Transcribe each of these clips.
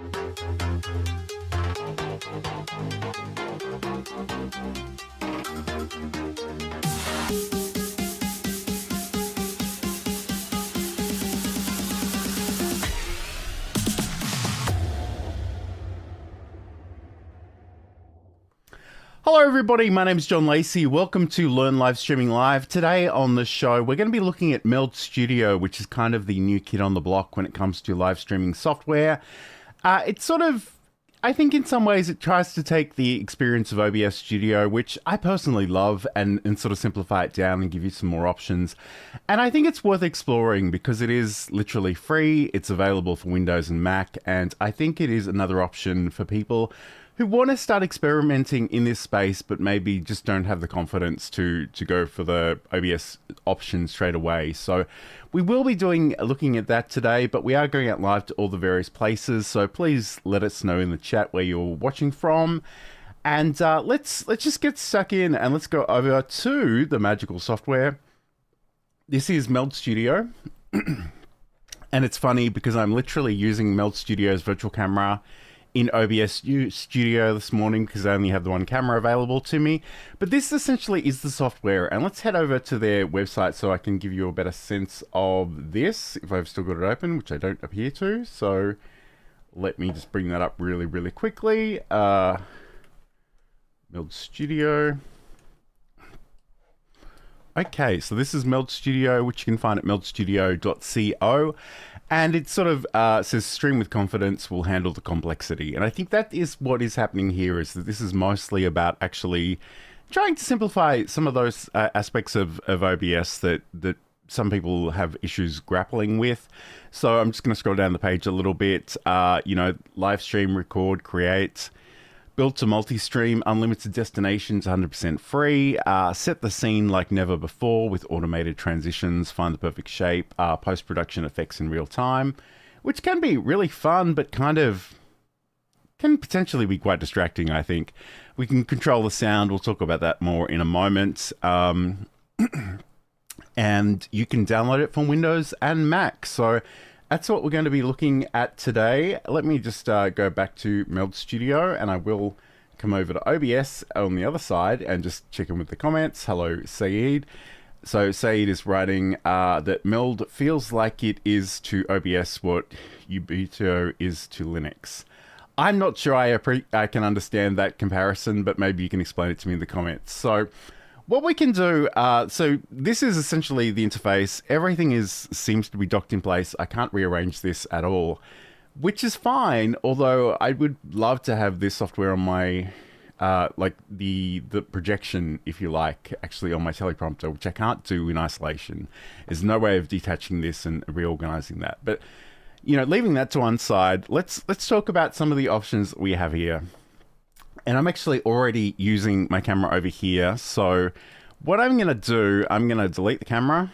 Hello everybody, my name is John Lacey. Welcome to Learn Live Streaming Live. Today on the show, we're going to be looking at Meld Studio, which is kind of the new kid on the block when it comes to live streaming software. It's sort of, I think in some ways it tries to take the experience of OBS Studio, which I personally love, and sort of simplify it down and give you some more options. And I think it's worth exploring because it is literally free, it's available for Windows and Mac, and I think it is another option for people who want to start experimenting in this space, but maybe just don't have the confidence to go for the OBS option straight away. So we will be looking at that today, but we are going out live to all the various places. So please let us know in the chat where you're watching from. And let's just get stuck in and let's go over to the magical software. This is Meld Studio. And it's funny because I'm literally using Meld Studio's virtual camera in OBS Studio this morning because I only have the one camera available to me. But this essentially is the software, and let's head over to their website so I can give you a better sense of this, if I've still got it open, which I don't appear to. So let me just bring that up really quickly. Meld Studio. Okay, so this is Meld Studio, which you can find at meldstudio.co. And it sort of says stream with confidence, will handle the complexity. And I think that is what is happening here, is that this is mostly about actually trying to simplify some of those aspects of OBS that some people have issues grappling with. So I'm just going to scroll down the page a little bit. You know, live stream, record, create, build to multi-stream, unlimited destinations, 100% free, set the scene like never before with automated transitions, find the perfect shape, post-production effects in real time, which can be really fun, but kind of can potentially be quite distracting, I think. We can control the sound. We'll talk about that more in a moment. And you can download it from Windows and Mac. So that's what we're going to be looking at today. Let me just go back to Meld Studio, and I will come over to OBS on the other side and just check in with the comments. Hello, Saeed. So Saeed is writing that Meld feels like it is to OBS what Ubuntu is to Linux. I'm not sure I can understand that comparison, but maybe you can explain it to me in the comments. So what we can do, so this is essentially the interface. Everything seems to be docked in place. I can't rearrange this at all, which is fine. Although I would love to have this software on my, like the projection, if you like, actually on my teleprompter, which I can't do in isolation. There's no way of detaching this and reorganizing that. But you know, leaving that to one side, let's talk about some of the options that we have here. And I'm actually already using my camera over here. So what I'm going to do, I'm going to delete the camera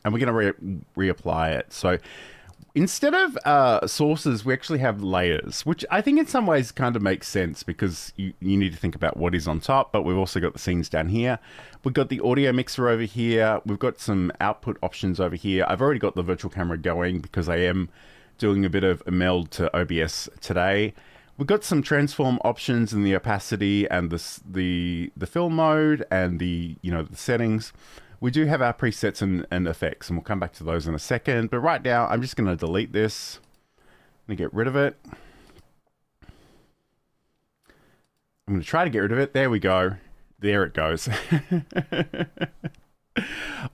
and we're going to reapply it. So instead of sources, we actually have layers, which I think in some ways kind of makes sense because you need to think about what is on top, but we've also got the scenes down here. We've got the audio mixer over here. We've got some output options over here. I've already got the virtual camera going because I am doing a bit of a meld to OBS today. We've got some transform options in the opacity and the fill mode and the settings. We do have our presets and effects, and we'll come back to those in a second. But right now, I'm just going to delete this. I'm going to get rid of it. I'm going to try to get rid of it. There we go. There it goes.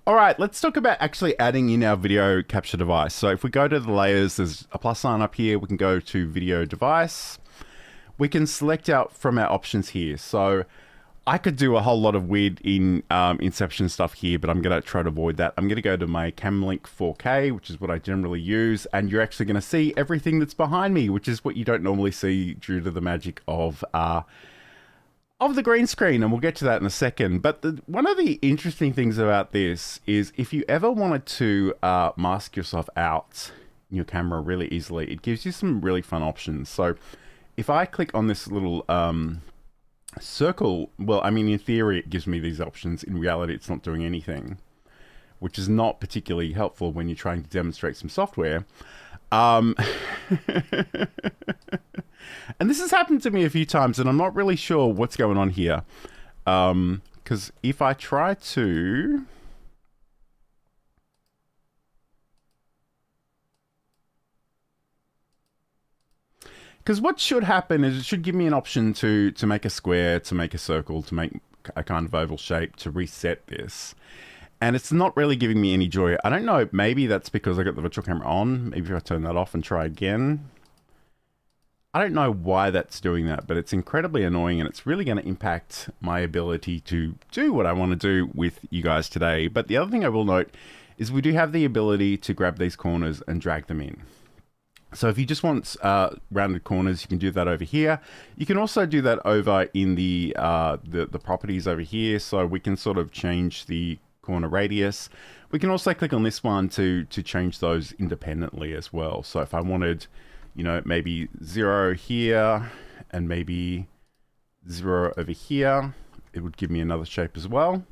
All right, let's talk about actually adding in our video capture device. So if we go to the layers, there's a plus sign up here. We can go to video device. We can select out from our options here. So I could do a whole lot of weird Inception stuff here, but I'm going to try to avoid that. I'm going to go to my Camlink 4K, which is what I generally use, and you're actually going to see everything that's behind me, which is what you don't normally see due to the magic of the green screen, and we'll get to that in a second. But one of the interesting things about this is if you ever wanted to mask yourself out in your camera really easily, it gives you some really fun options. So if I click on this little circle, well, I mean, in theory, it gives me these options. In reality, it's not doing anything, which is not particularly helpful when you're trying to demonstrate some software. Um, and this has happened to me a few times, and I'm not really sure what's going on here. Because if I try to... Because what should happen is it should give me an option to make a square, to make a circle, to make a kind of oval shape, to reset this. And it's not really giving me any joy. I don't know, maybe that's because I got the virtual camera on. Maybe if I turn that off and try again. I don't know why that's doing that, but it's incredibly annoying, and it's really going to impact my ability to do what I want to do with you guys today. But the other thing I will note is we do have the ability to grab these corners and drag them in. So if you just want rounded corners, you can do that over here. You can also do that over in the properties over here. So we can sort of change the corner radius. We can also click on this one to change those independently as well. So if I wanted, you know, maybe 0 here and maybe 0 over here, it would give me another shape as well.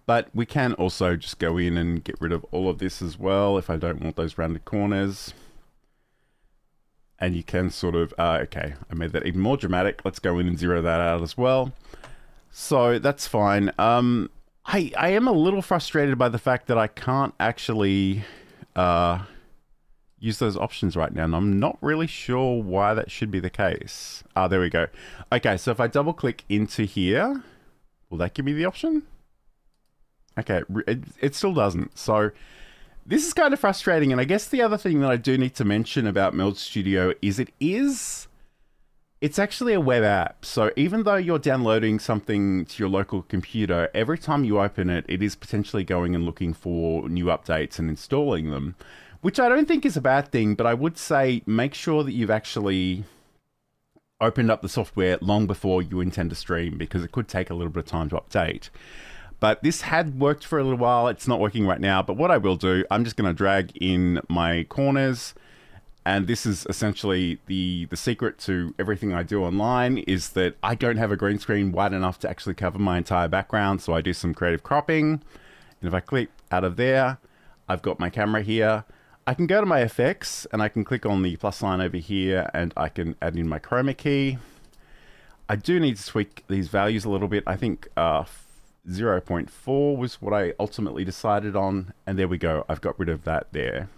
But we can also just go in and get rid of all of this as well if I don't want those rounded corners. And you can sort of, okay, I made that even more dramatic. Let's go in and zero that out as well. So that's fine. I am a little frustrated by the fact that I can't actually use those options right now. And I'm not really sure why that should be the case. Ah, there we go. Okay, so if I double click into here, will that give me the option? Okay, it still doesn't. So this is kind of frustrating. And I guess the other thing that I do need to mention about Meld Studio is it's actually a web app. So even though you're downloading something to your local computer, every time you open it, it is potentially going and looking for new updates and installing them, which I don't think is a bad thing. But I would say make sure that you've actually opened up the software long before you intend to stream, because it could take a little bit of time to update. But this had worked for a little while. It's not working right now. But what I will do, I'm just going to drag in my corners. And this is essentially the secret to everything I do online, is that I don't have a green screen wide enough to actually cover my entire background. So I do some creative cropping. And if I click out of there, I've got my camera here. I can go to my effects and I can click on the plus sign over here and I can add in my chroma key. I do need to tweak these values a little bit. I think 0.4 was what I ultimately decided on, and there we go. I've got rid of that there.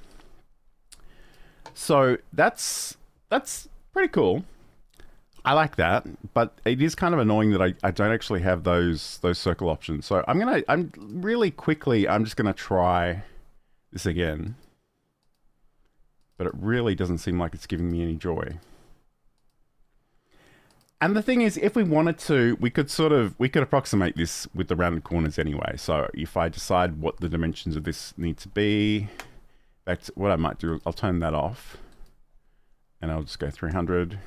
So that's pretty cool. I like that, but it is kind of annoying that I don't actually have those circle options. So I'm just gonna try this again, but it really doesn't seem like it's giving me any joy. And the thing is, if we wanted to, we could approximate this with the rounded corners anyway. So if I decide what the dimensions of this need to be, that's what I might do. I'll turn that off and I'll just go 300.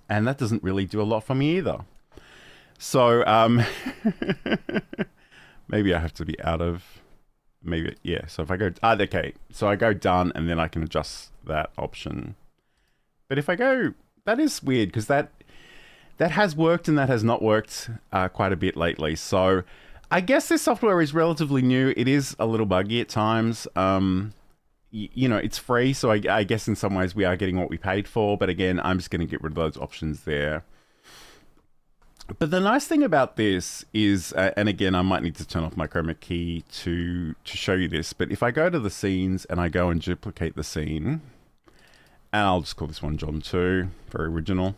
And that doesn't really do a lot for me either. So maybe I have to be out of, maybe, yeah. So if I go, okay. So I go done and then I can adjust that option. But if I go, that is weird, because that has worked and that has not worked quite a bit lately. So I guess this software is relatively new. It is a little buggy at times. You know, it's free, so I guess in some ways we are getting what we paid for. But again, I'm just going to get rid of those options there. But the nice thing about this is, and again, I might need to turn off my chroma key to show you this. But if I go to the scenes and I go and duplicate the scene, and I'll just call this one John 2, very original.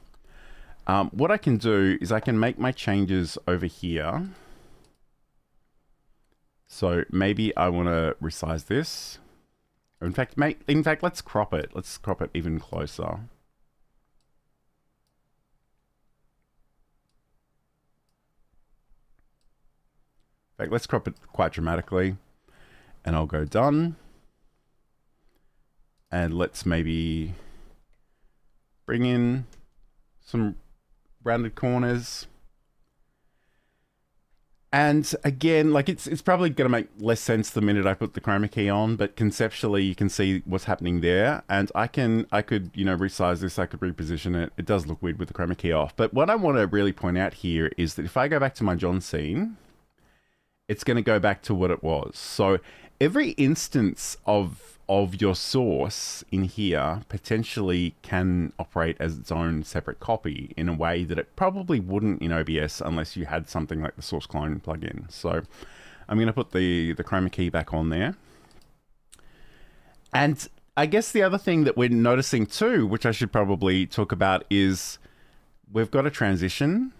What I can do is I can make my changes over here. So maybe I want to resize this. In fact, let's crop it. Let's crop it even closer. In fact, let's crop it quite dramatically. And I'll go done. And let's maybe bring in some rounded corners. And again, like it's probably going to make less sense the minute I put the chroma key on, but conceptually you can see what's happening there. And I could, you know, resize this, I could reposition it. It does look weird with the chroma key off. But what I want to really point out here is that if I go back to my John scene, it's going to go back to what it was. So every instance of your source in here potentially can operate as its own separate copy in a way that it probably wouldn't in OBS unless you had something like the source clone plugin. So I'm going to put the chroma key back on there. And I guess the other thing that we're noticing too, which I should probably talk about, is we've got a transition.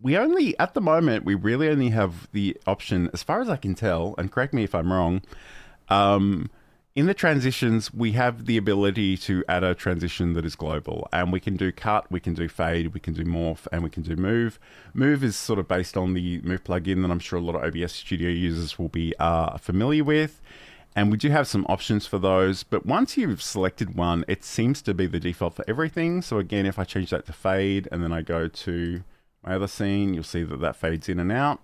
We only, at the moment, we really only have the option, as far as I can tell, and correct me if I'm wrong, in the transitions, we have the ability to add a transition that is global, and we can do cut, we can do fade, we can do morph, and we can do move. Move is sort of based on the Move plugin that I'm sure a lot of OBS Studio users will be familiar with. And we do have some options for those, but once you've selected one, it seems to be the default for everything. So again, if I change that to fade, and then I go to my other scene, you'll see that that fades in and out.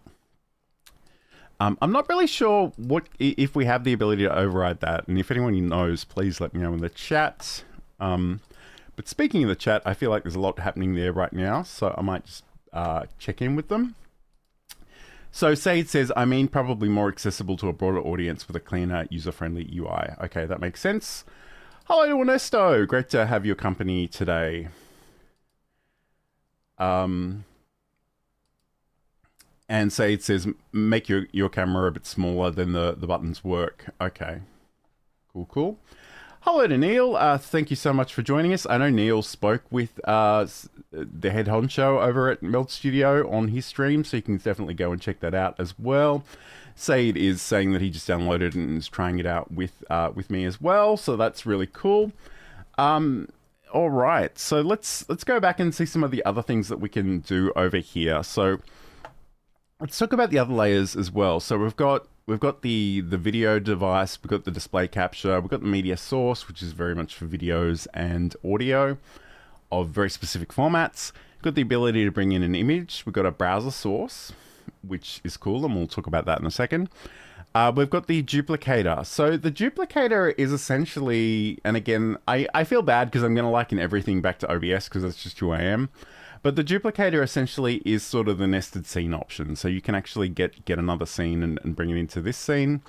I'm not really sure if we have the ability to override that, and if anyone knows, please let me know in the chat. But speaking of the chat, I feel like there's a lot happening there right now, so I might just check in with them. So Said says, I mean, probably more accessible to a broader audience with a cleaner, user-friendly UI. Okay, that makes sense. Hello to Ernesto, great to have your company today. And Said says, make your camera a bit smaller, then the buttons work. Okay, cool. Hello to Neil. Thank you so much for joining us. I know Neil spoke with the head honcho over at Meld Studio on his stream, so you can definitely go and check that out as well. Said is saying that he just downloaded it and is trying it out with me as well, so that's really cool. All right, so let's go back and see some of the other things that we can do over here. So let's talk about the other layers as well. So we've got the video device, we've got the display capture, we've got the media source, which is very much for videos and audio of very specific formats. We've got the ability to bring in an image. We've got a browser source, which is cool, and we'll talk about that in a second. We've got the duplicator. So the duplicator is essentially, and again, I feel bad because I'm going to liken everything back to OBS because that's just who I am. But the duplicator essentially is sort of the nested scene option. So you can actually get another scene and bring it into this scene.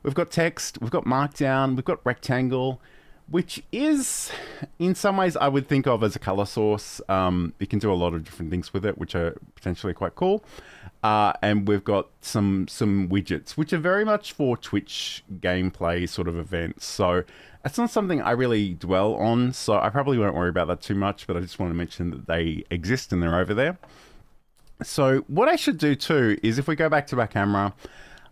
We've got text, we've got markdown, we've got rectangle, which is in some ways I would think of as a color source. You can do a lot of different things with it, which are potentially quite cool. And we've got some widgets, which are very much for Twitch gameplay sort of events. So it's not something I really dwell on, so I probably won't worry about that too much, but I just want to mention that they exist and they're over there. So what I should do too is if we go back to our camera,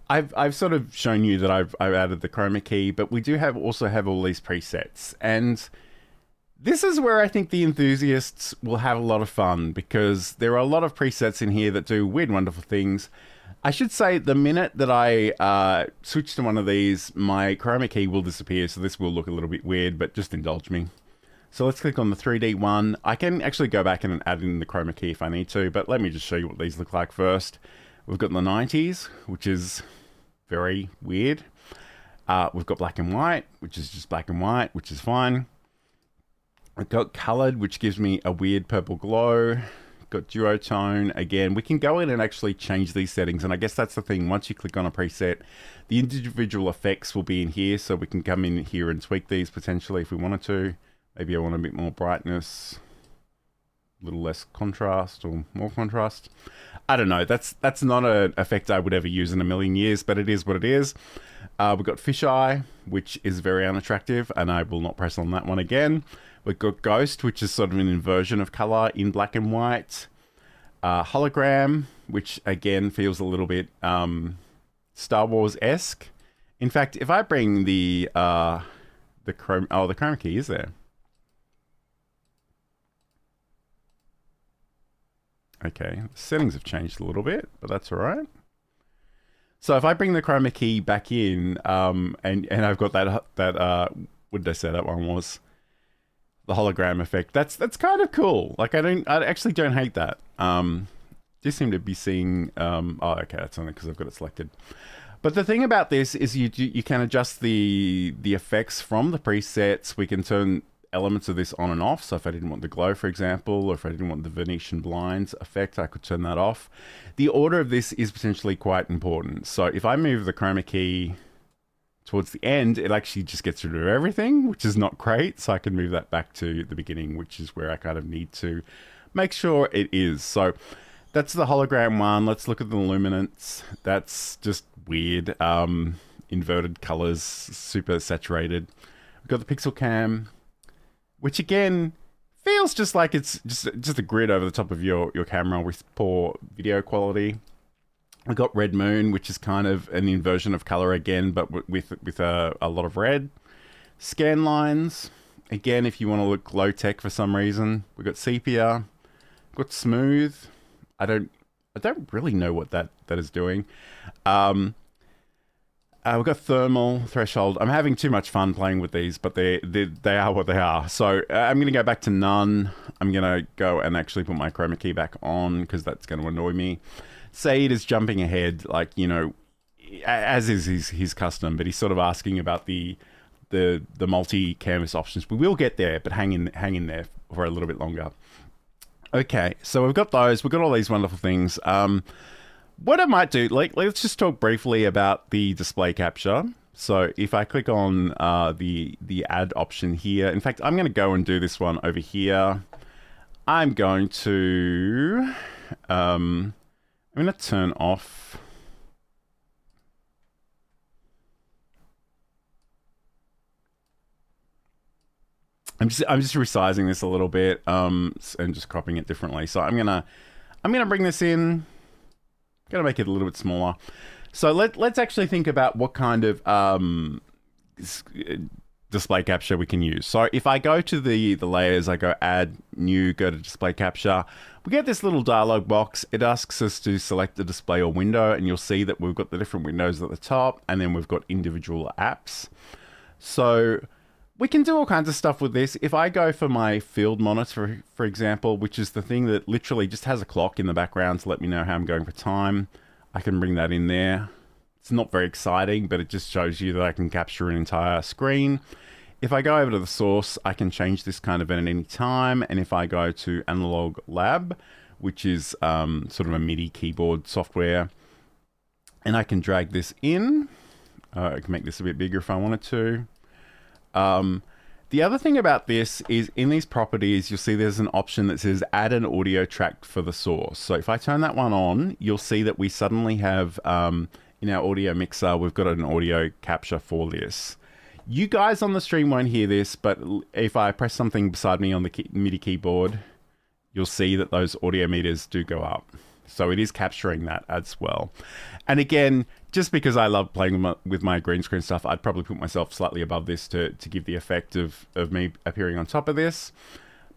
I've sort of shown you that I've added the chroma key, but we do also have all these presets. And this is where I think the enthusiasts will have a lot of fun, because there are a lot of presets in here that do weird, wonderful things. I should say the minute that I switch to one of these, my chroma key will disappear, so this will look a little bit weird, but just indulge me. So let's click on the 3D one. I can actually go back and add in the chroma key if I need to, but let me just show you what these look like first. We've got the 90s, which is very weird. We've got black and white, which is just black and white, which is fine. I've got colored, which gives me a weird purple glow. Got duotone. Again, we can go in and actually change these settings, and I guess that's the thing. Once you click on a preset, the individual effects will be in here, so we can come in here and tweak these potentially if we wanted to. Maybe I want a bit more brightness, a little less contrast, or more contrast. I don't know. That's not an effect I would ever use in a million years, but it is what it is. We've got fisheye, which is very unattractive, and I will not press on that one again. We've got Ghost, which is sort of an inversion of color in black and white. Hologram, which again feels a little bit Star Wars-esque. In fact, if I bring the chroma key is there. Okay, the settings have changed a little bit, but that's all right. So if I bring the chroma key back in, and I've got that what did I say that one was? The hologram effect. That's kind of cool. Like I actually don't hate that. Do seem to be seeing. Oh, okay, that's only because I've got it selected. But the thing about this is you can adjust the effects from the presets. We can turn elements of this on and off. So if I didn't want the glow, for example, or if I didn't want the Venetian blinds effect, I could turn that off. The order of this is potentially quite important. So if I move the chroma key towards the end, it actually just gets rid of everything, which is not great. So I can move that back to the beginning, which is where I kind of need to make sure it is. So that's the hologram one. Let's look at the luminance. That's just weird. Inverted colors, super saturated. We've got the pixel cam, which again feels just like it's just a grid over the top of your camera with poor video quality. We've got red moon, which is kind of an inversion of color again, but with a lot of red. Scan lines, again, if you want to look low tech for some reason. We've got sepia. We've got smooth. I don't really know what that is doing. We've got thermal, threshold. I'm having too much fun playing with these, but they are what they are. So I'm going to go back to none. I'm going to go and actually put my chroma key back on because that's going to annoy me. Saeed is jumping ahead, like, you know, as is his custom, but he's sort of asking about the multi-canvas options. We will get there, but hang in there for a little bit longer. Okay, so we've got those. We've got all these wonderful things. What I might do, like, let's just talk briefly about the display capture. So if I click on the add option here, in fact, I'm going to go and do this one over here. I'm going to turn off. I'm just resizing this a little bit and just cropping it differently. So I'm gonna bring this in. Gonna make it a little bit smaller. So let's actually think about what kind of display capture we can use. So if I go to the layers, I go add new, go to display capture. We get this little dialog box. It asks us to select a display or window, and you'll see that we've got the different windows at the top, and then we've got individual apps. So we can do all kinds of stuff with this. If I go for my field monitor, for example, which is the thing that literally just has a clock in the background to let me know how I'm going for time, I can bring that in there. It's not very exciting, but it just shows you that I can capture an entire screen. If I go over to the source, I can change this kind of at any time. And if I go to Analog Lab, which is sort of a MIDI keyboard software, and I can drag this in. I can make this a bit bigger if I wanted to. The other thing about this is in these properties, you'll see there's an option that says add an audio track for the source. So if I turn that one on, you'll see that we suddenly have, in our audio mixer, we've got an audio capture for this. You guys on the stream won't hear this, but if I press something beside me on the MIDI keyboard, you'll see that those audio meters do go up. So it is capturing that as well. And again, just because I love playing with my green screen stuff, I'd probably put myself slightly above this to give the effect of me appearing on top of this.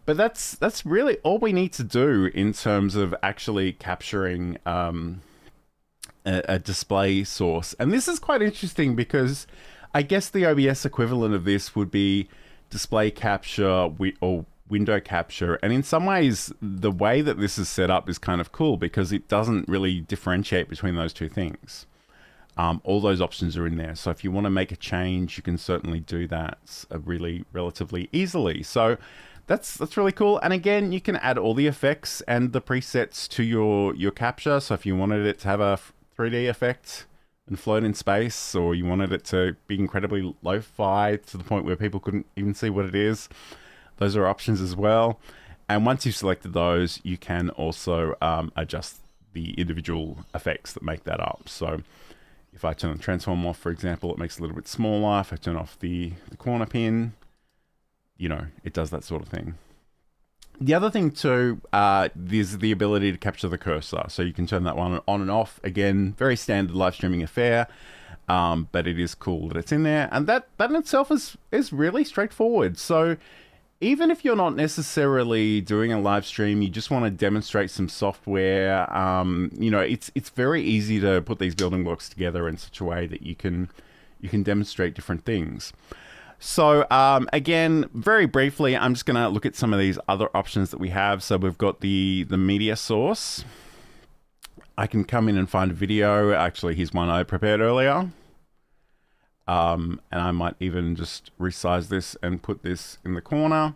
But that's really all we need to do in terms of actually capturing a display source. And this is quite interesting because I guess the OBS equivalent of this would be display capture or window capture. And in some ways, the way that this is set up is kind of cool because it doesn't really differentiate between those two things. All those options are in there. So if you want to make a change, you can certainly do that relatively easily. So that's really cool. And again, you can add all the effects and the presets to your capture. So if you wanted it to have a 3D effect and float in space, or you wanted it to be incredibly lo-fi to the point where people couldn't even see what it is, those are options as well. And once you've selected those, you can also adjust the individual effects that make that up. So if I turn the transform off, for example, it makes it a little bit smaller. If I turn off the corner pin, you know, it does that sort of thing. The other thing too, is the ability to capture the cursor. So you can turn that one on and off. Again, very standard live streaming affair, but it is cool that it's in there. And that in itself is really straightforward. So even if you're not necessarily doing a live stream, you just want to demonstrate some software, you know, it's very easy to put these building blocks together in such a way that you can demonstrate different things. So again, very briefly, I'm just going to look at some of these other options that we have. So we've got the media source. I can come in and find a video. Actually, here's one I prepared earlier. And I might even just resize this and put this in the corner.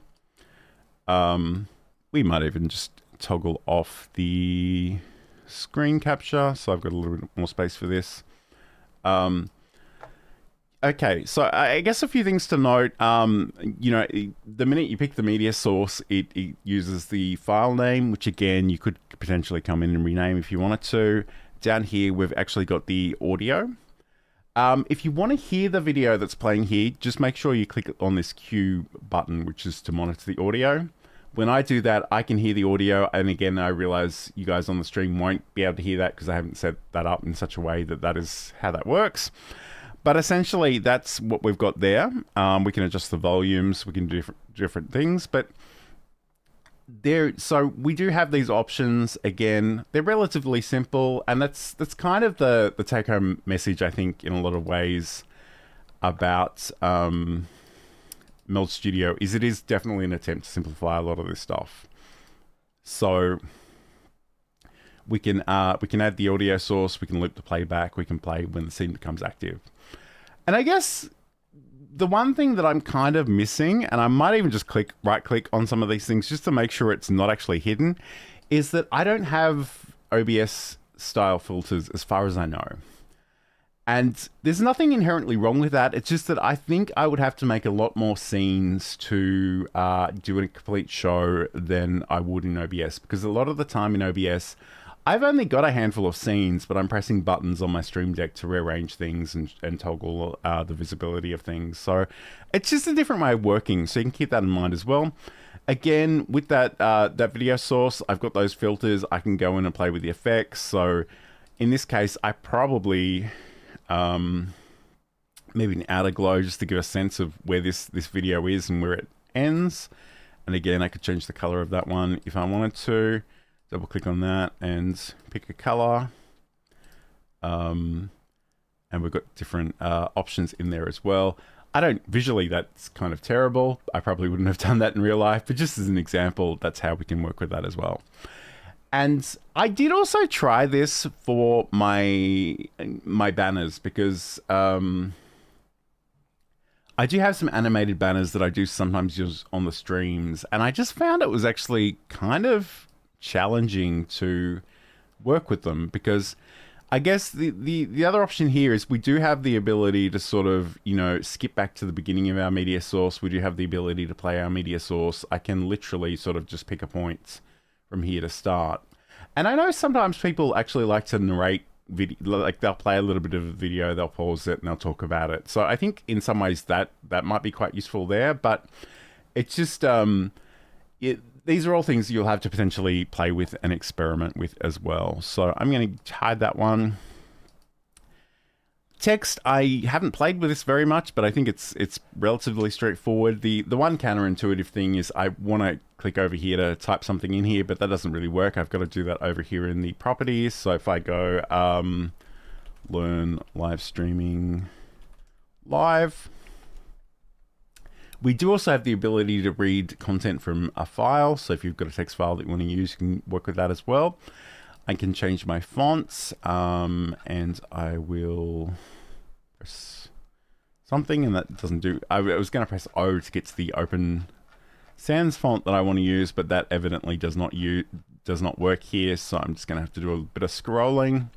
We might even just toggle off the screen capture, so I've got a little bit more space for this. Okay, so I guess a few things to note. You know, the minute you pick the media source, it uses the file name, which again, you could potentially come in and rename if you wanted to. Down here, we've actually got the audio. If you want to hear the video that's playing here, just make sure you click on this Q button, which is to monitor the audio. When I do that, I can hear the audio, and again, I realize you guys on the stream won't be able to hear that because I haven't set that up in such a way that that is how that works. But essentially, that's what we've got there. We can adjust the volumes, we can do different things, but so we do have these options. Again, they're relatively simple, and that's kind of the take-home message, I think, in a lot of ways about Meld Studio, is it is definitely an attempt to simplify a lot of this stuff. So we can add the audio source, we can loop the playback, we can play when the scene becomes active. And I guess the one thing that I'm kind of missing, and I might even just right click on some of these things just to make sure it's not actually hidden, is that I don't have OBS style filters as far as I know. And there's nothing inherently wrong with that. It's just that I think I would have to make a lot more scenes to do a complete show than I would in OBS. Because a lot of the time in OBS, I've only got a handful of scenes, but I'm pressing buttons on my Stream Deck to rearrange things and toggle the visibility of things. So it's just a different way of working. So you can keep that in mind as well. Again, with that video source, I've got those filters. I can go in and play with the effects. So in this case, I probably maybe an outer glow just to give a sense of where this video is and where it ends. And again, I could change the color of that one if I wanted to. Double click on that and pick a color. And we've got different options in there as well. I don't, visually that's kind of terrible. I probably wouldn't have done that in real life, but just as an example, that's how we can work with that as well. And I did also try this for my banners because I do have some animated banners that I do sometimes use on the streams, and I just found it was actually kind of challenging to work with them because I guess the other option here is we do have the ability to sort of, you know, skip back to the beginning of our media source. We do have the ability to play our media source. I can literally sort of just pick a point from here to start. And I know sometimes people actually like to narrate video, like they'll play a little bit of a video, they'll pause it and they'll talk about it. So I think in some ways that might be quite useful there, but it's just, these are all things you'll have to potentially play with and experiment with as well. So I'm going to hide that one. Text, I haven't played with this very much, but I think it's relatively straightforward. The one counterintuitive thing is I want to click over here to type something in here, but that doesn't really work. I've got to do that over here in the properties. So if I go learn live streaming live, we do also have the ability to read content from a file. So if you've got a text file that you want to use, you can work with that as well. I can change my fonts and I will press something, and that doesn't do. I was going to press O to get to the Open Sans font that I want to use, but that evidently does not work here. So I'm just going to have to do a bit of scrolling.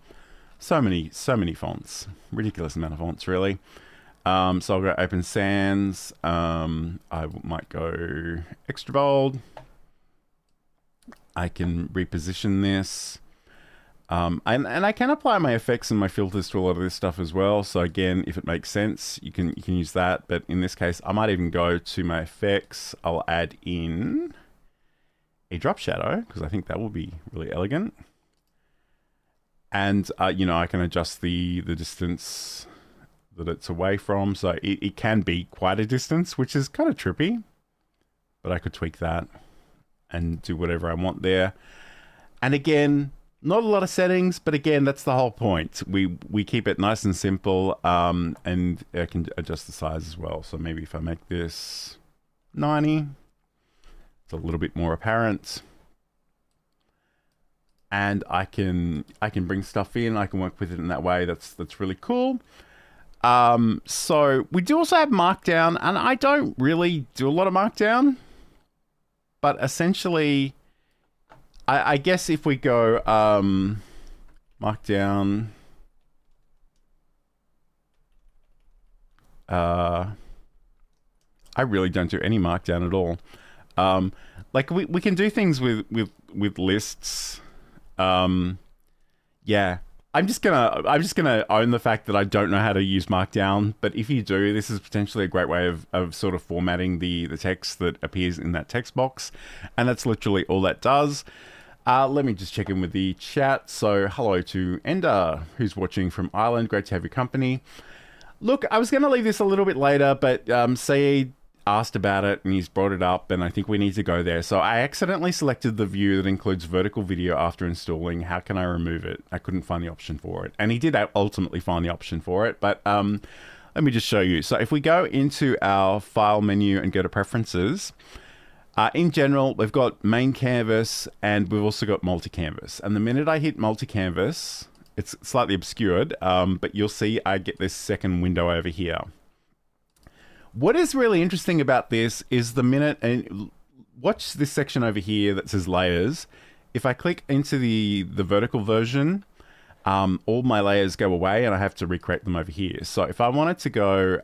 So many fonts, ridiculous amount of fonts, really. So I'll go Open Sans. I might go extra bold. I can reposition this. And I can apply my effects and my filters to a lot of this stuff as well. So again, if it makes sense, you can use that. But in this case, I might even go to my effects. I'll add in a drop shadow because I think that will be really elegant. And you know, I can adjust the distance that it's away from. So it can be quite a distance, which is kind of trippy. But I could tweak that and do whatever I want there. And again, not a lot of settings, but again, that's the whole point. We keep it nice and simple, and I can adjust the size as well. So maybe if I make this 90, it's a little bit more apparent. And I can bring stuff in. I can work with it in that way. That's really cool. So we do also have Markdown, and I don't really do a lot of Markdown, but essentially, I guess if we go Markdown, I really don't do any Markdown at all. Like we can do things with lists. Yeah. I'm just gonna own the fact that I don't know how to use Markdown, but if you do, this is potentially a great way of sort of formatting the text that appears in that text box, and that's literally all that does. Let me just check in with the chat. So hello to Ender, who's watching from Ireland. Great to have your company. Look, I was going to leave this a little bit later, but Saeed asked about it and he's brought it up, and I think we need to go there. So I accidentally selected the view that includes vertical video after installing. How can I remove it? I couldn't find the option for it. And he did ultimately find the option for it, but let me just show you. So if we go into our file menu and go to preferences, in general, we've got main canvas and we've also got multi-canvas. And the minute I hit multi-canvas, it's slightly obscured, but you'll see I get this second window over here. What is really interesting about this is the minute, and watch this section over here that says layers. If I click into the vertical version, all my layers go away and I have to recreate them over here. So if I wanted to go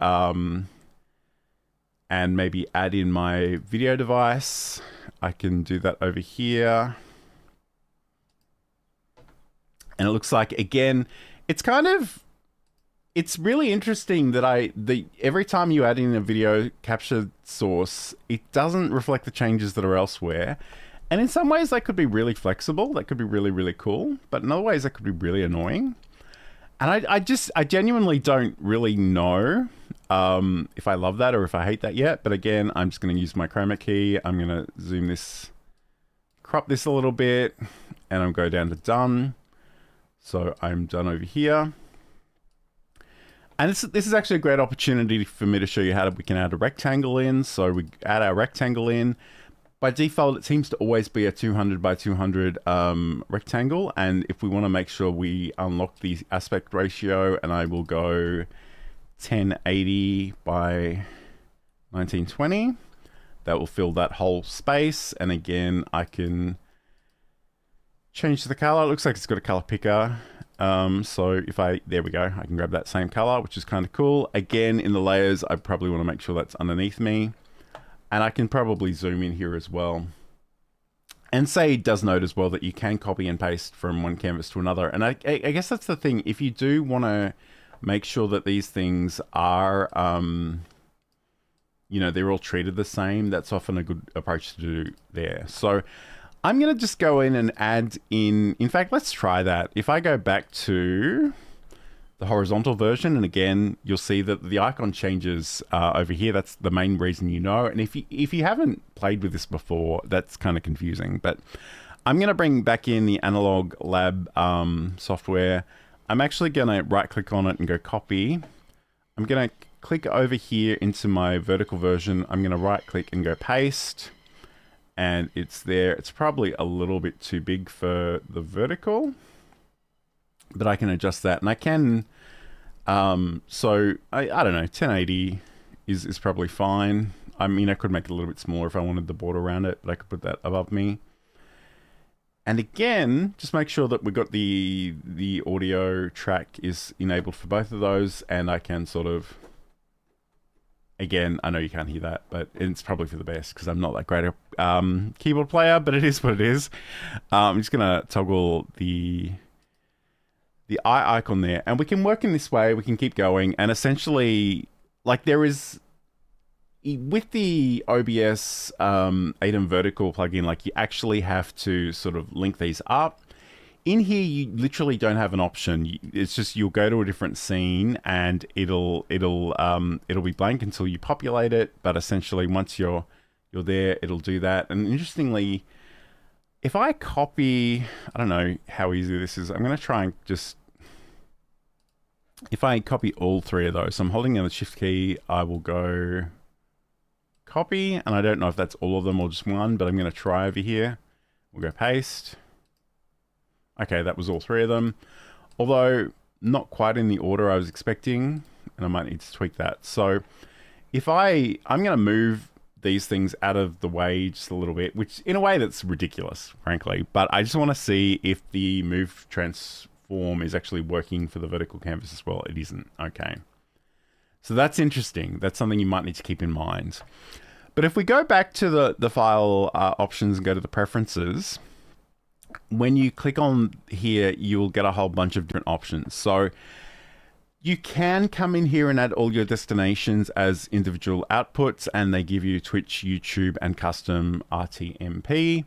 and maybe add in my video device, I can do that over here. And it looks like, again, it's really interesting that every time you add in a video capture source, it doesn't reflect the changes that are elsewhere. And in some ways that could be really flexible. That could be really, really cool. But in other ways that could be really annoying. And I genuinely don't really know if I love that or if I hate that yet. But again, I'm just going to use my chroma key. I'm going to zoom this, crop this a little bit, and I'll go down to done. So I'm done over here. And this is actually a great opportunity for me to show you how we can add a rectangle in. So we add our rectangle in. By default, it seems to always be a 200 by 200 rectangle. And if we want to make sure we unlock the aspect ratio, and I will go 1080 by 1920, that will fill that whole space. And again, I can change the color. It looks like it's got a color picker. So there we go, I can grab that same color, which is kind of cool. Again, in the layers, I probably want to make sure that's underneath me. And I can probably zoom in here as well. And say it does note as well that you can copy and paste from one canvas to another. And I guess that's the thing. If you do want to make sure that these things are, you know, they're all treated the same, that's often a good approach to do there. So I'm going to just go in and add in fact, let's try that. If I go back to the horizontal version, and again, you'll see that the icon changes over here. That's the main reason you know. And if you haven't played with this before, that's kind of confusing. But I'm going to bring back in the Analog Lab software. I'm actually going to right click on it and go copy. I'm going to click over here into my vertical version. I'm going to right click and go paste. And it's there. It's probably a little bit too big for the vertical, but I can adjust that. And I can, so I don't know, 1080 is probably fine. I mean, I could make it a little bit smaller if I wanted the border around it, but I could put that above me. And again, just make sure that we've got the audio track is enabled for both of those. And I can sort of, again, I know you can't hear that, but it's probably for the best because I'm not that great a keyboard player, but it is what it is. I'm just going to toggle the eye icon there, and we can work in this way. We can keep going, and essentially, like there is, with the OBS ATEM Vertical plugin, like you actually have to sort of link these up. In here, you literally don't have an option. It's just you'll go to a different scene and it'll be blank until you populate it. But essentially, once you're there, it'll do that. And interestingly, if I copy, I don't know how easy this is. I'm going to try and just, if I copy all three of those, so I'm holding down the Shift key. I will go copy, and I don't know if that's all of them or just one, but I'm going to try over here. We'll go paste. Okay, that was all three of them. Although not quite in the order I was expecting. and I might need to tweak that. So if I'm going to move these things out of the way just a little bit, which in a way that's ridiculous, frankly, but I just want to see if the move transform is actually working for the vertical canvas as well. It isn't. Okay. So that's interesting. That's something you might need to keep in mind. But if we go back to the file options and go to the preferences, when you click on here, you'll get a whole bunch of different options. So you can come in here and add all your destinations as individual outputs, and they give you Twitch, YouTube, and custom RTMP.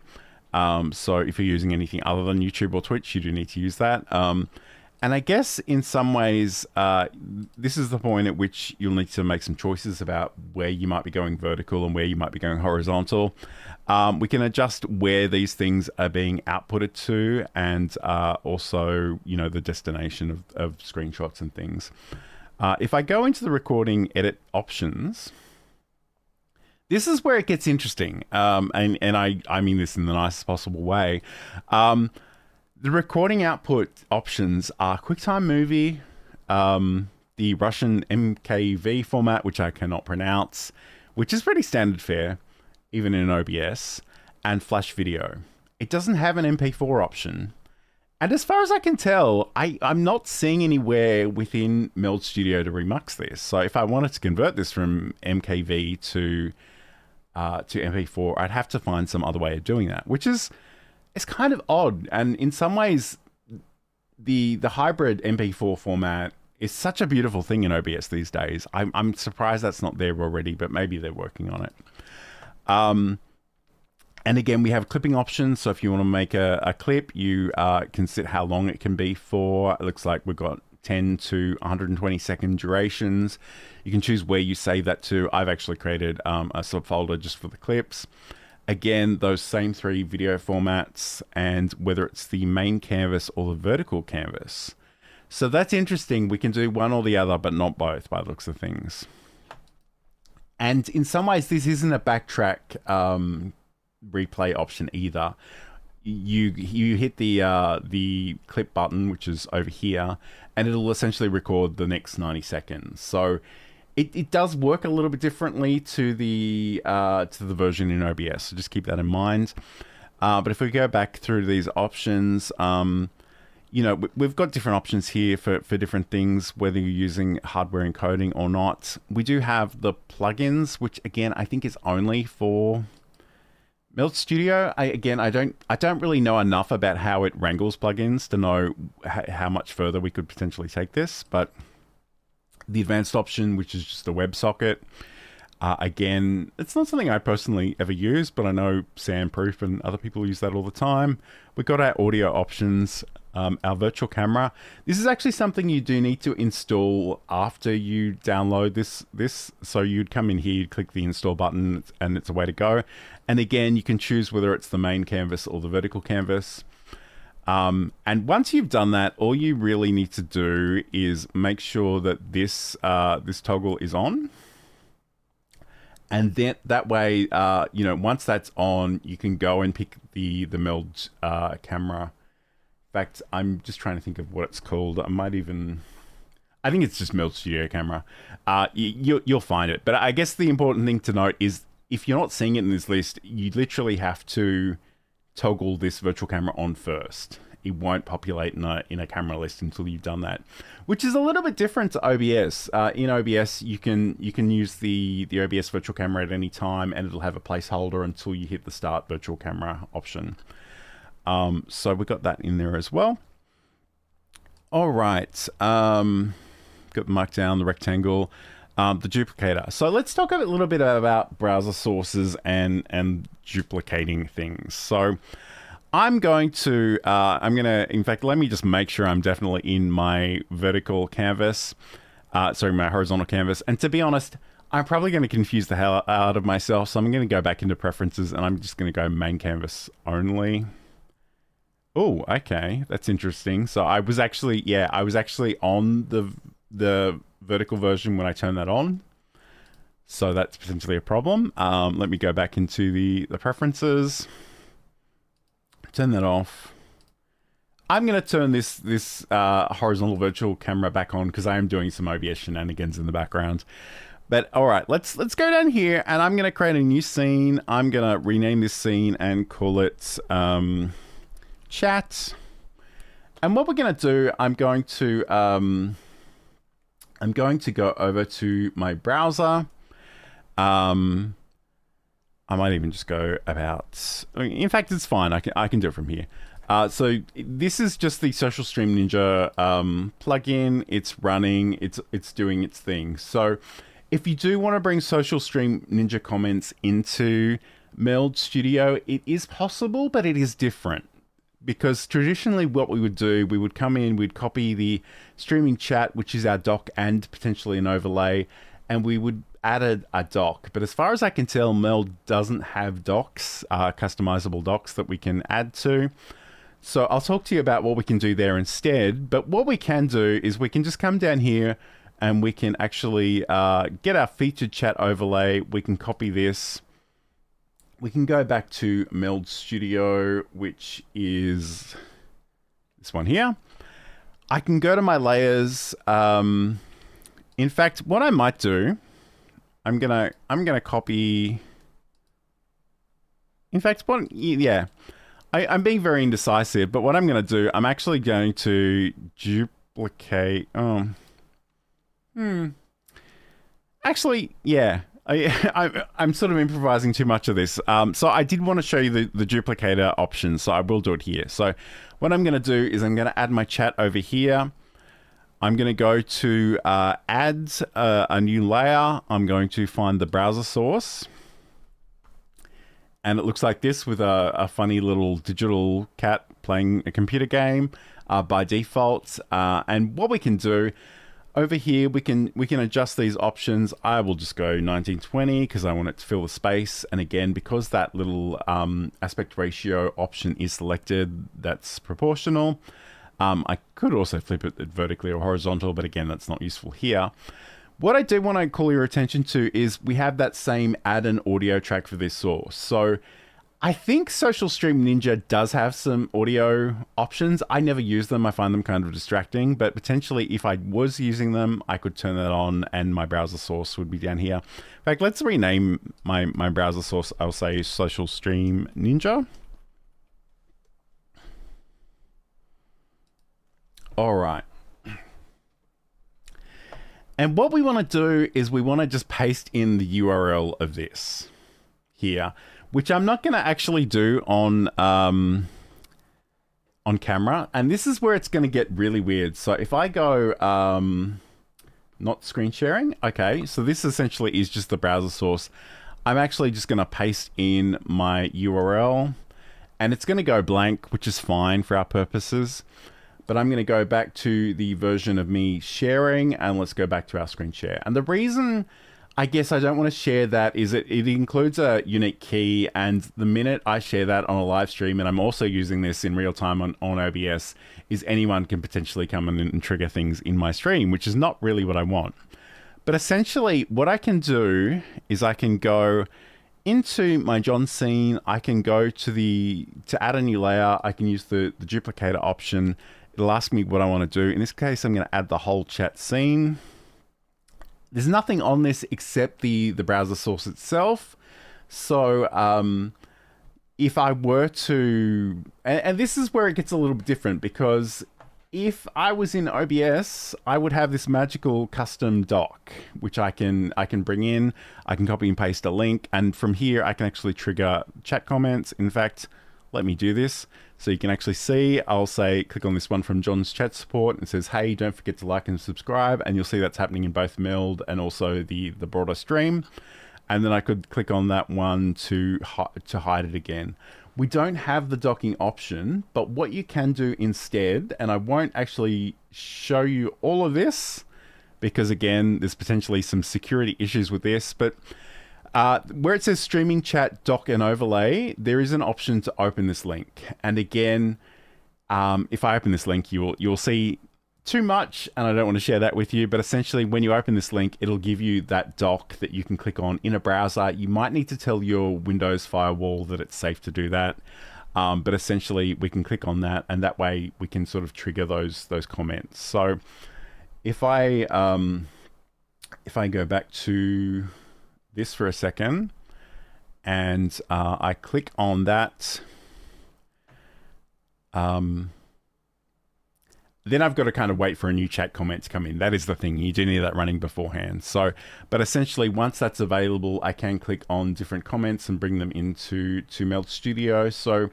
So if you're using anything other than YouTube or Twitch, you do need to use that. And I guess in some ways, this is the point at which you'll need to make some choices about where you might be going vertical and where you might be going horizontal. We can adjust where these things are being outputted to, and also, you know, the destination of screenshots and things. If I go into the recording edit options, this is where it gets interesting. And I mean this in the nicest possible way. The recording output options are QuickTime Movie, the Russian MKV format, which I cannot pronounce, which is pretty standard fare, even in OBS, and Flash Video. It doesn't have an MP4 option. And as far as I can tell, I'm not seeing anywhere within Meld Studio to remux this. So if I wanted to convert this from MKV to MP4, I'd have to find some other way of doing that, which is... it's kind of odd, and in some ways, the hybrid MP4 format is such a beautiful thing in OBS these days. I'm surprised that's not there already, but maybe they're working on it. And again, we have clipping options, so if you want to make a clip, you can set how long it can be for. It looks like we've got 10 to 120 second durations. You can choose where you save that to. I've actually created a subfolder just for the clips. Again, those same three video formats, and whether it's the main canvas or the vertical canvas. So that's interesting. We can do one or the other, but not both by the looks of things. And in some ways, this isn't a backtrack replay option either. You hit the clip button, which is over here, and it'll essentially record the next 90 seconds. So it does work a little bit differently to the version in OBS, so just keep that in mind. But if we go back through these options, you know, we've got different options here for different things, whether you're using hardware encoding or not. We do have the plugins, which again I think is only for Meld Studio. I don't really know enough about how it wrangles plugins to know how much further we could potentially take this, but the advanced option, which is just a WebSocket. Again, it's not something I personally ever use, but I know Soundproof and other people use that all the time. We've got our audio options, our virtual camera. This is actually something you do need to install after you download this. So you'd come in here, you'd click the install button, and it's a way to go. And again, you can choose whether it's the main canvas or the vertical canvas. And once you've done that, all you really need to do is make sure that this toggle is on. And then that way, you know, once that's on, you can go and pick the Meld camera. In fact, I'm just trying to think of what it's called. I think it's just Meld Studio camera. You'll find it. But I guess the important thing to note is if you're not seeing it in this list, you literally have to toggle this virtual camera on first. It won't populate in a camera list until you've done that, which is a little bit different to OBS. In OBS, you can use the OBS virtual camera at any time, and it'll have a placeholder until you hit the start virtual camera option. So we got that in there as well. All right, got the markdown, the rectangle, the duplicator. So let's talk a little bit about browser sources and duplicating things. So I'm going to, in fact, let me just make sure I'm definitely in my vertical canvas, my horizontal canvas. And to be honest, I'm probably going to confuse the hell out of myself. So I'm going to go back into preferences and I'm just going to go main canvas only. Oh, okay. That's interesting. So I was actually on the vertical version when I turned that on. So that's potentially a problem. Let me go back into the preferences. Turn that off. I'm going to turn this horizontal virtual camera back on because I am doing some OBS shenanigans in the background. But all right, let's go down here, and I'm going to create a new scene. I'm going to rename this scene and call it chat. And what we're going to do, I'm going to go over to my browser. I might even just go about. In fact, it's fine. I can do it from here. So this is just the Social Stream Ninja plugin. It's running. It's doing its thing. So if you do want to bring Social Stream Ninja comments into Meld Studio, it is possible, but it is different. Because traditionally what we would do, we would come in, we'd copy the streaming chat, which is our doc and potentially an overlay, and we would add a doc. But as far as I can tell, Meld doesn't have docs, customizable docs that we can add to. So I'll talk to you about what we can do there instead. But what we can do is we can just come down here and we can actually get our featured chat overlay. We can copy this. We can go back to Meld Studio, which is this one here. I can go to my layers. In fact, what I might do, I'm gonna copy. In fact, I'm being very indecisive, but what I'm gonna do, I'm actually going to duplicate. Actually, yeah. I'm sort of improvising too much of this. So I did want to show you the duplicator option, so I will do it here. So what I'm going to do is I'm going to add my chat over here. I'm going to go to add a new layer. I'm going to find the browser source. And it looks like this with a funny little digital cat playing a computer game by default. And what we can do over here, we can adjust these options. I will just go 1920 because I want it to fill the space. And again, because that little aspect ratio option is selected, that's proportional. I could also flip it vertically or horizontal, but again, that's not useful here. What I do want to call your attention to is we have that same add an audio track for this source. So I think Social Stream Ninja does have some audio options. I never use them. I find them kind of distracting, but potentially if I was using them, I could turn that on and my browser source would be down here. In fact, let's rename my browser source. I'll say Social Stream Ninja. All right. And what we want to do is we want to just paste in the URL of this here, which I'm not going to actually do on camera. And this is where it's going to get really weird. So if I go, not screen sharing. Okay, so this essentially is just the browser source. I'm actually just going to paste in my URL and it's going to go blank, which is fine for our purposes. But I'm going to go back to the version of me sharing and let's go back to our screen share. And the reason I guess I don't want to share that is it includes a unique key, and the minute I share that on a live stream, and I'm also using this in real time on OBS, is anyone can potentially come in and trigger things in my stream, which is not really what I want. But essentially what I can do is I can go into my John scene, I can go to add a new layer, I can use the duplicator option. It'll ask me what I want to do. In this case, I'm going to add the whole chat scene. There's nothing on this except the browser source itself. So if I were to, and this is where it gets a little bit different, because if I was in OBS, I would have this magical custom doc, which I can bring in. I can copy and paste a link, and from here I can actually trigger chat comments. In fact, let me do this. So you can actually see, I'll say, click on this one from John's chat support and it says, hey, don't forget to like and subscribe. And you'll see that's happening in both Meld and also the broader stream. And then I could click on that one to hide it again. We don't have the docking option, but what you can do instead, and I won't actually show you all of this because again, there's potentially some security issues with this, but where it says streaming chat, dock and overlay, there is an option to open this link. And again, if I open this link, you'll see too much, and I don't want to share that with you, but essentially when you open this link, it'll give you that dock that you can click on in a browser. You might need to tell your Windows firewall that it's safe to do that. But essentially we can click on that, and that way we can sort of trigger those comments. So if I go back to this for a second, and I click on that, then I've got to kind of wait for a new chat comment to come in. That is the thing. You do need that running beforehand. So, but essentially once that's available, I can click on different comments and bring them into Meld Studio. So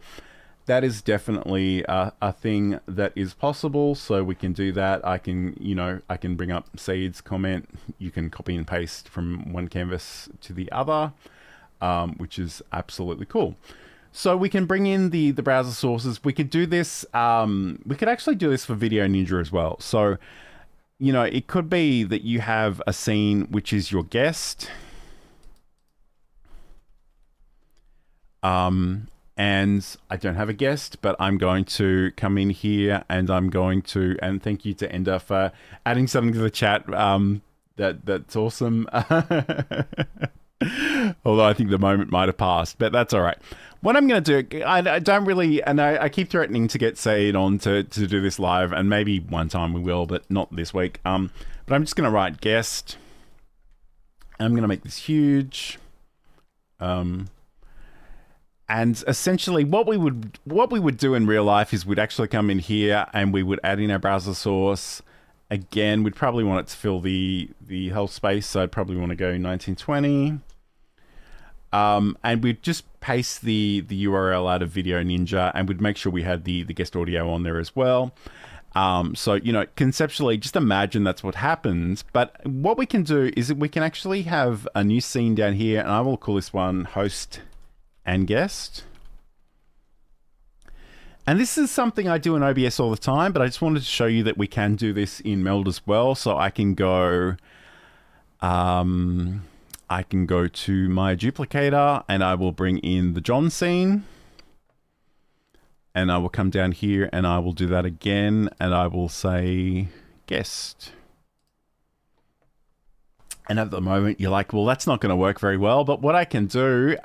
that is definitely a thing that is possible. So we can do that. I can, I can bring up Saeed's comment. You can copy and paste from one canvas to the other, which is absolutely cool. So we can bring in the browser sources. We could do this. We could actually do this for Video Ninja as well. So, it could be that you have a scene which is your guest. And I don't have a guest, but I'm going to come in here and I'm going to, and thank you to Ender for adding something to the chat. That's awesome. Although I think the moment might have passed, but that's all right. What I'm going to do, I don't really, and I keep threatening to get Saeed on to do this live, and maybe one time we will, but not this week. But I'm just going to write guest. I'm going to make this huge. And essentially what we would do in real life is we'd actually come in here and we would add in our browser source. Again, we'd probably want it to fill the whole space, so I'd probably want to go 1920. And we'd just paste the URL out of Video Ninja, and we'd make sure we had the guest audio on there as well. So, conceptually, just imagine that's what happens. But what we can do is that we can actually have a new scene down here, and I will call this one host and guest. And this is something I do in OBS all the time, but I just wanted to show you that we can do this in Meld as well. So I can go to my duplicator and I will bring in the John scene. And I will come down here and I will do that again. And I will say guest. And at the moment you're like, well, that's not going to work very well. But what I can do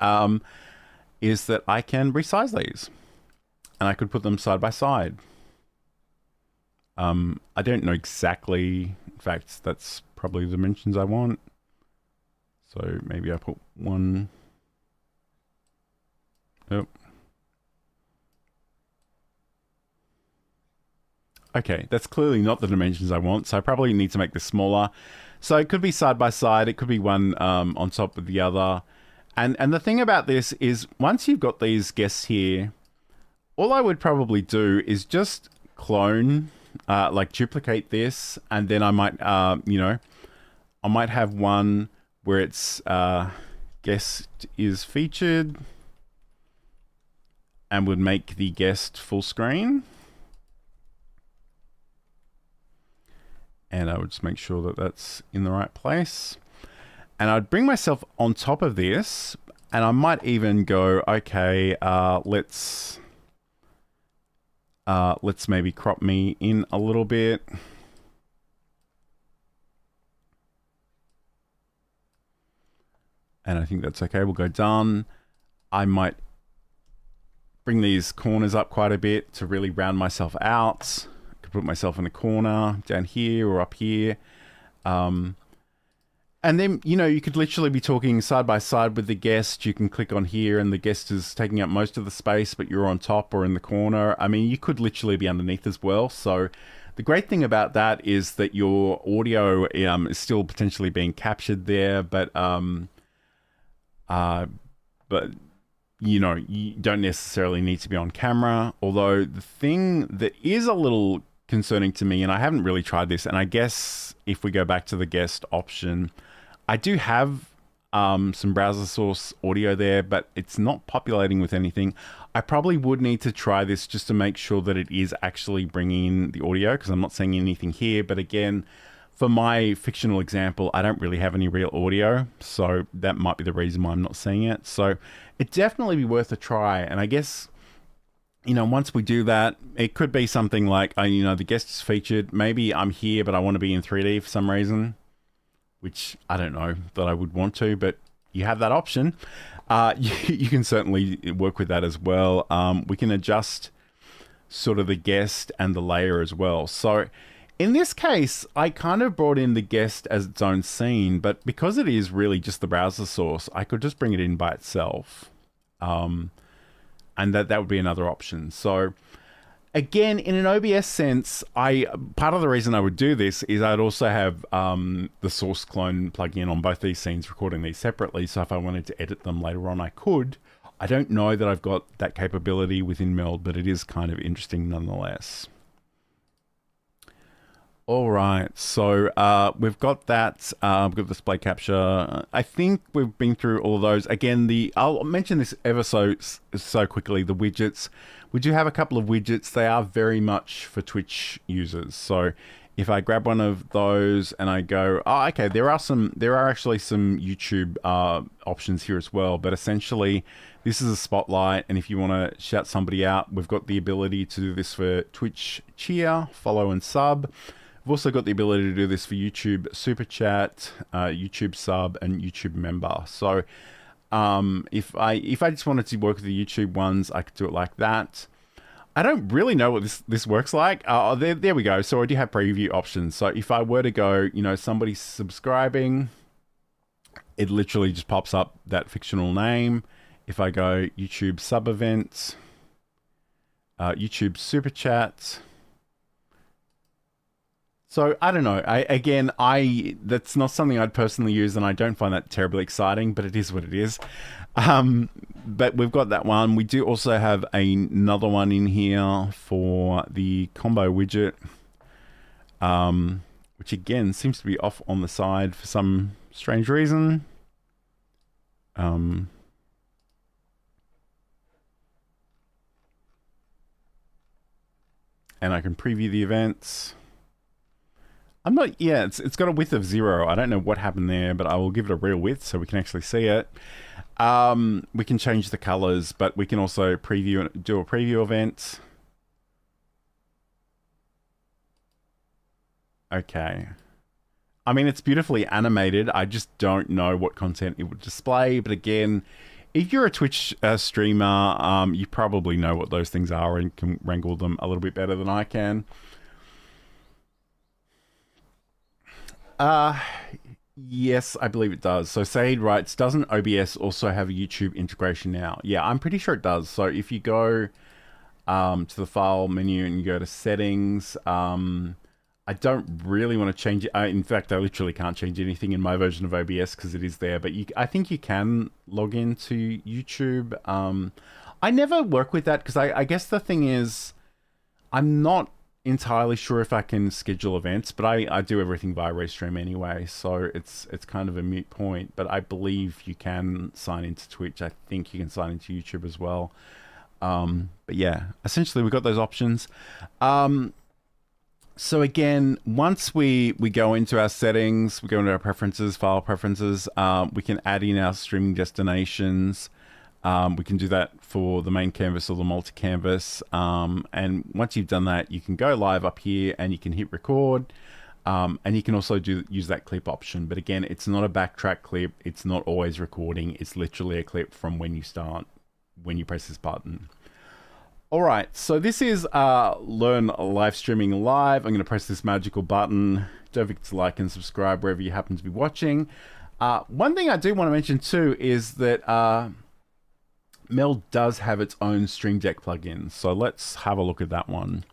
is that I can resize these. And I could put them side by side. I don't know exactly. In fact, that's probably the dimensions I want. So maybe I put one. Oh. Okay, that's clearly not the dimensions I want. So I probably need to make this smaller. So it could be side by side. It could be one on top of the other. And the thing about this is once you've got these guests here, all I would probably do is just clone, like duplicate this, and then I might, I might have one where it's guest is featured, and would make the guest full screen. And I would just make sure that that's in the right place. And I'd bring myself on top of this, and I might even go, okay, let's maybe crop me in a little bit. And I think that's okay. We'll go done. I might bring these corners up quite a bit to really round myself out. I could put myself in a corner down here or up here. And then, you could literally be talking side by side with the guest. You can click on here and the guest is taking up most of the space, but you're on top or in the corner. I mean, you could literally be underneath as well. So the great thing about that is that your audio is still potentially being captured there, but you don't necessarily need to be on camera. Although the thing that is a little concerning to me, and I haven't really tried this, and I guess if we go back to the guest option, I do have some browser source audio there, but it's not populating with anything. I probably would need to try this just to make sure that it is actually bringing in the audio, because I'm not seeing anything here. But again, for my fictional example, I don't really have any real audio, so that might be the reason why I'm not seeing it. So it'd definitely be worth a try. And I guess, once we do that, it could be something like, the guest is featured. Maybe I'm here, but I want to be in 3D for some reason, which I don't know that I would want to, but, you have that option. You can certainly work with that as well. We can adjust sort of the guest and the layer as well. So in this case, I kind of brought in the guest as its own scene, but because it is really just the browser source, I could just bring it in by itself. And that would be another option. So again, in an OBS sense, part of the reason I would do this is I'd also have the source clone plugin on both these scenes, recording these separately. So if I wanted to edit them later on, I could. I don't know that I've got that capability within Meld, but it is kind of interesting nonetheless. All right, so we've got that. We've got display capture. I think we've been through all of those. Again, I'll mention this ever so quickly, the widgets. We do have a couple of widgets. They are very much for Twitch users. So if I grab one of those and I go, oh, okay, there are actually some YouTube options here as well. But essentially, this is a spotlight. And if you want to shout somebody out, we've got the ability to do this for Twitch cheer, follow and sub. We've also got the ability to do this for YouTube Super Chat, YouTube Sub, and YouTube Member. So if I just wanted to work with the YouTube ones, I could do it like that. I don't really know what this works like. There we go. So I do have preview options. So if I were to go, somebody's subscribing, it literally just pops up that fictional name. If I go YouTube Sub Events, YouTube Super Chat. So I don't know. That's not something I'd personally use, and I don't find that terribly exciting, but it is what it is. But we've got that one. We do also have another one in here for the combo widget, which again seems to be off on the side for some strange reason. And I can preview the events. It's got a width of 0. I don't know what happened there, but I will give it a real width so we can actually see it. We can change the colors, but we can also do a preview event. Okay. I mean, it's beautifully animated. I just don't know what content it would display. But again, if you're a Twitch streamer, you probably know what those things are and can wrangle them a little bit better than I can. Yes, I believe it does. So Saeed writes, doesn't OBS also have a YouTube integration now? Yeah, I'm pretty sure it does. So if you go to the file menu and you go to settings, I don't really want to change it. In fact, I literally can't change anything in my version of OBS because it is there. But I think you can log into YouTube. I never work with that because I guess the thing is, I'm not entirely sure if I can schedule events, but I do everything via Restream anyway, so it's kind of a moot point. But I believe you can sign into Twitch. I think you can sign into YouTube as well. But yeah, essentially we've got those options. So again, once we go into our settings, we go into our preferences, file preferences, we can add in our streaming destinations. We can do that for the main canvas or the multi-canvas. And once you've done that, you can go live up here and you can hit record. And you can also use that clip option. But again, it's not a backtrack clip. It's not always recording. It's literally a clip from when you start, when you press this button. All right, so this is Learn Live Streaming Live. I'm going to press this magical button. Don't forget to like and subscribe wherever you happen to be watching. One thing I do want to mention too is that Meld does have its own Stream Deck plugin, so let's have a look at that one.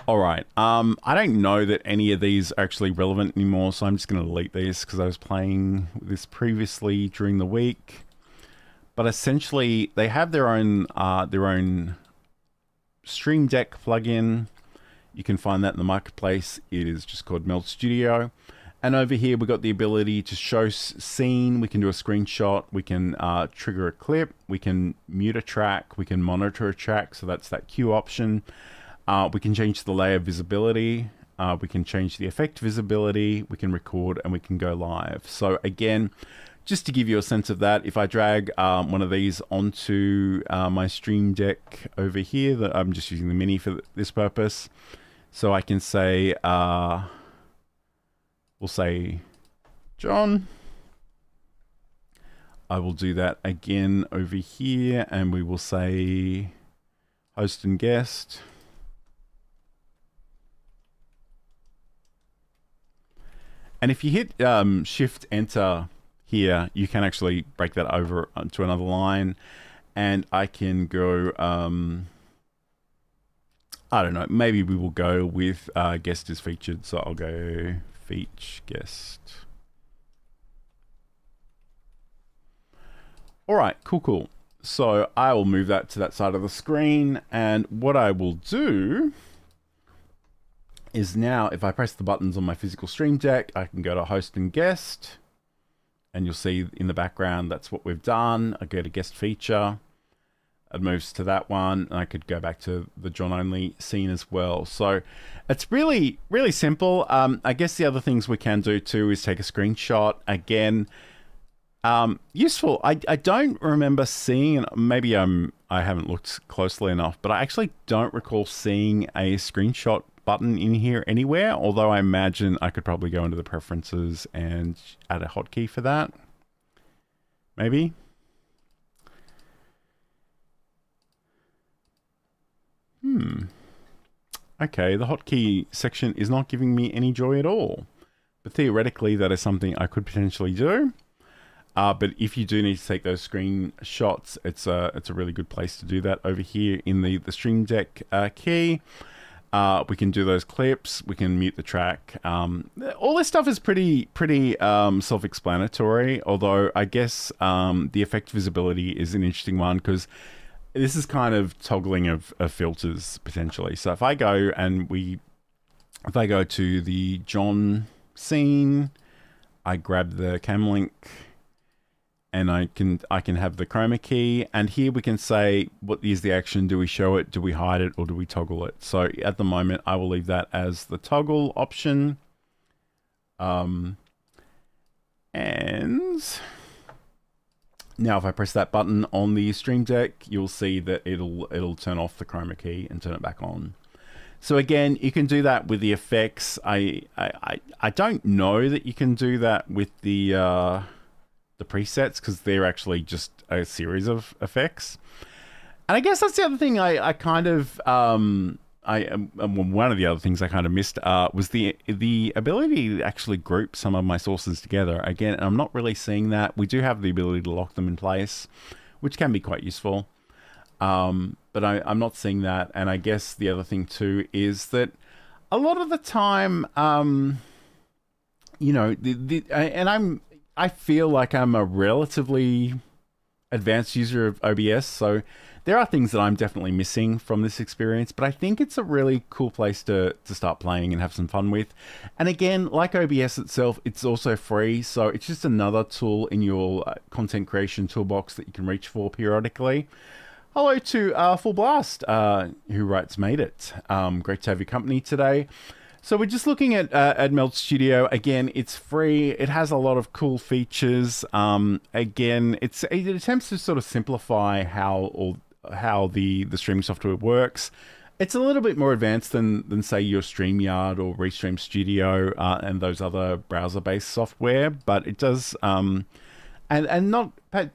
All right, I don't know that any of these are actually relevant anymore, so I'm just going to delete these because I was playing this previously during the week. But essentially, they have their own Stream Deck plugin. You can find that in the marketplace. It is just called Meld Studio. And over here, we've got the ability to show scene. We can do a screenshot. We can trigger a clip. We can mute a track. We can monitor a track. So that's that Q option. We can change the layer visibility. We can change the effect visibility. We can record and we can go live. So again, just to give you a sense of that, if I drag one of these onto my Stream Deck over here, that I'm just using the mini for this purpose. So I can say, we'll say, John, I will do that again over here, and we will say host and guest. And if you hit Shift Enter here, you can actually break that over to another line, and I can go, I don't know, maybe we will go with guest is featured. So I'll go feature guest. All right, cool. So I will move that to that side of the screen. And what I will do is now, if I press the buttons on my physical stream deck, I can go to host and guest. And you'll see in the background, that's what we've done. I go to guest feature. It moves to that one. And I could go back to the John only scene as well. So it's really, really simple. I guess the other things we can do too is take a screenshot. Again, useful. I don't remember seeing, maybe I haven't looked closely enough, but I actually don't recall seeing a screenshot button in here anywhere, although I imagine I could probably go into the preferences and add a hotkey for that. Maybe. Okay, the hotkey section is not giving me any joy at all. But theoretically, that is something I could potentially do. But if you do need to take those screenshots, it's a really good place to do that over here in the Stream Deck key. We can do those clips. We can mute the track. All this stuff is pretty self-explanatory, although I guess the effect visibility is an interesting one because this is kind of toggling of filters potentially. So if I go and if I go to the John scene, I grab the cam link, and I can have the chroma key, and here we can say what is the action. Do we show it? Do we hide it? Or do we toggle it? So at the moment, I will leave that as the toggle option. And now if I press that button on the Stream Deck, you'll see that it'll turn off the chroma key and turn it back on. So again, you can do that with the effects. I don't know that you can do that with the presets because they're actually just a series of effects. And I guess that's the other thing I kind of one of the other things I kind of missed was the ability to actually group some of my sources together. Again, I'm not really seeing that. We do have the ability to lock them in place, which can be quite useful. But I'm not seeing that. And I guess the other thing too is that a lot of the time, you know, I feel like I'm a relatively advanced user of OBS, so there are things that I'm definitely missing from this experience, but I think it's a really cool place to start playing and have some fun with. And again, like OBS itself, it's also free, so it's just another tool in your content creation toolbox that you can reach for periodically. Hello to Full Blast, who writes Made It. Great to have your company today. So we're just looking at Meld Studio. Again, it's free. It has a lot of cool features. Again, it attempts to sort of simplify how the streaming software works. It's a little bit more advanced than say your StreamYard or Restream Studio and those other browser-based software, but it does and not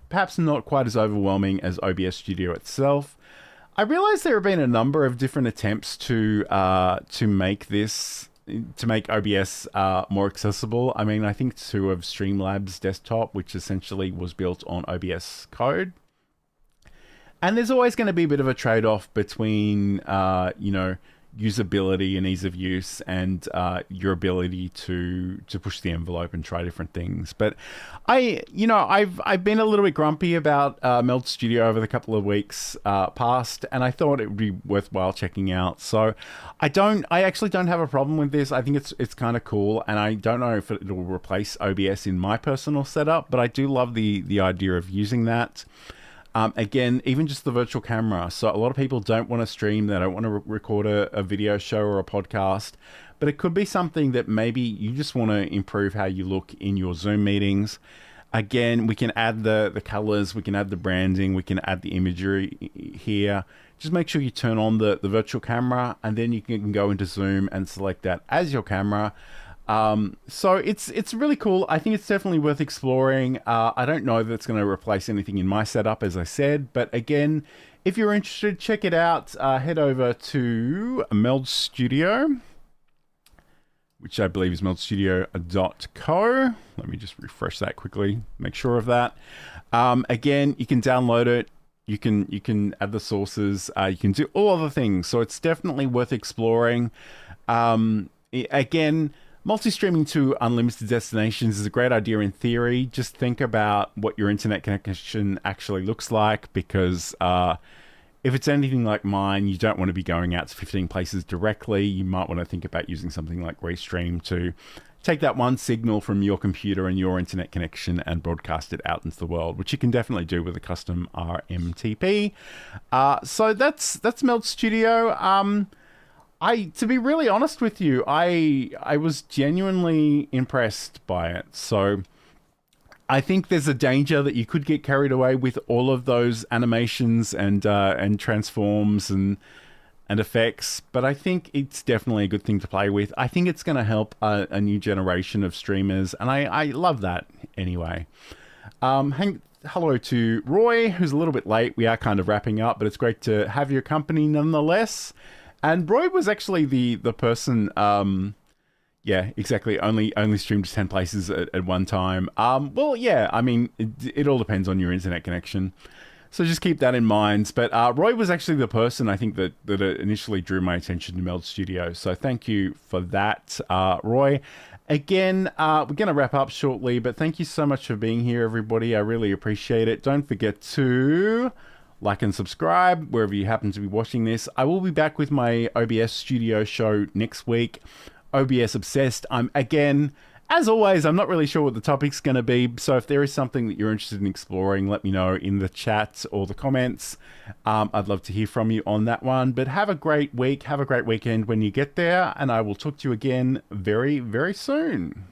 perhaps not quite as overwhelming as OBS Studio itself. I realize there have been a number of different attempts to make OBS more accessible. I mean, I think two of Streamlabs Desktop, which essentially was built on OBS code. And there's always going to be a bit of a trade-off between, you know, usability and ease of use and your ability to push the envelope and try different things. But I've been a little bit grumpy about Meld Studio over the couple of weeks past, and I thought it would be worthwhile checking out. So I actually don't have a problem with this. I think it's kind of cool, and I don't know if it'll replace OBS in my personal setup, but I do love the idea of using that. Again, even just the virtual camera. So a lot of people don't want to stream. They don't want to record a video show or a podcast. But it could be something that maybe you just want to improve how you look in your Zoom meetings. Again, we can add the colors. We can add the branding. We can add the imagery here. Just make sure you turn on the virtual camera. And then you can go into Zoom and select that as your camera. So it's really cool. I think it's definitely worth exploring. I don't know that it's going to replace anything in my setup, as I said, but again, if you're interested, check it out. Head over to Meld Studio, which I believe is meldstudio.co. Let me just refresh that quickly, make sure of that. Again, you can download it. You can add the sources. You can do all other things. So it's definitely worth exploring. Again, multi-streaming to unlimited destinations is a great idea in theory. Just think about what your internet connection actually looks like, because if it's anything like mine, you don't want to be going out to 15 places directly. You might want to think about using something like Restream to take that one signal from your computer and your internet connection and broadcast it out into the world, which you can definitely do with a custom RMTP. So that's Meld Studio. To be really honest with you, I was genuinely impressed by it. So I think there's a danger that you could get carried away with all of those animations and transforms and effects, but I think it's definitely a good thing to play with. I think it's going to help a new generation of streamers, and I love that anyway. Hello to Roy, who's a little bit late. We are kind of wrapping up, but it's great to have your company nonetheless. And Roy was actually the person, yeah, exactly, only streamed to 10 places at one time. Well, yeah, I mean, it all depends on your internet connection. So just keep that in mind. But Roy was actually the person, I think, that initially drew my attention to Meld Studio. So thank you for that, Roy. Again, we're going to wrap up shortly, but thank you so much for being here, everybody. I really appreciate it. Don't forget to like and subscribe wherever you happen to be watching this. I will be back with my OBS Studio show next week. OBS Obsessed. Again, as always, I'm not really sure what the topic's going to be, so if there is something that you're interested in exploring, let me know in the chat or the comments. I'd love to hear from you on that one. But have a great week, have a great weekend when you get there, and I will talk to you again very, very soon.